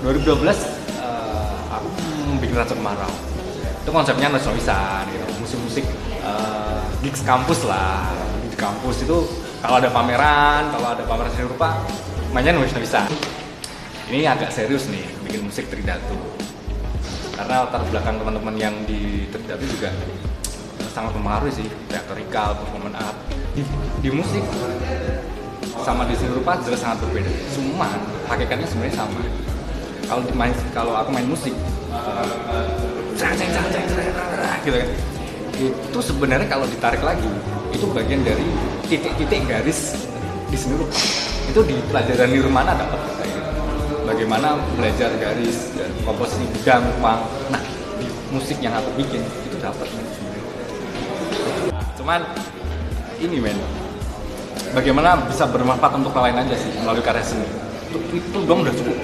2012 aku bikin Racun Marau. Itu konsepnya nasionalis gitu, musik-musik gigs kampus lah. Di kampus itu kalau ada pameran seni rupa, mainnya nasionalis. Ini agak serius nih, bikin musik Tridatu. Karena latar belakang teman-teman yang di Tridatu juga sangat mempengaruhi sih, teatrikal, performance art. Di musik sama di seni rupa jelas sangat berbeda. Cuma hakikatnya sebenarnya sama. Kalau aku main musik, gitu kan. Itu sebenarnya kalau ditarik lagi, itu bagian dari titik-titik garis di seni rupa. Itu di pelajaran Nirmana dapat kayak gitu. Bagaimana belajar garis dan komposisi gampang. Nah, di musik yang aku bikin itu dapat sebenarnya. Cuman ini bagaimana bisa bermanfaat untuk lain aja sih melalui karya seni. Itu dong udah cukup.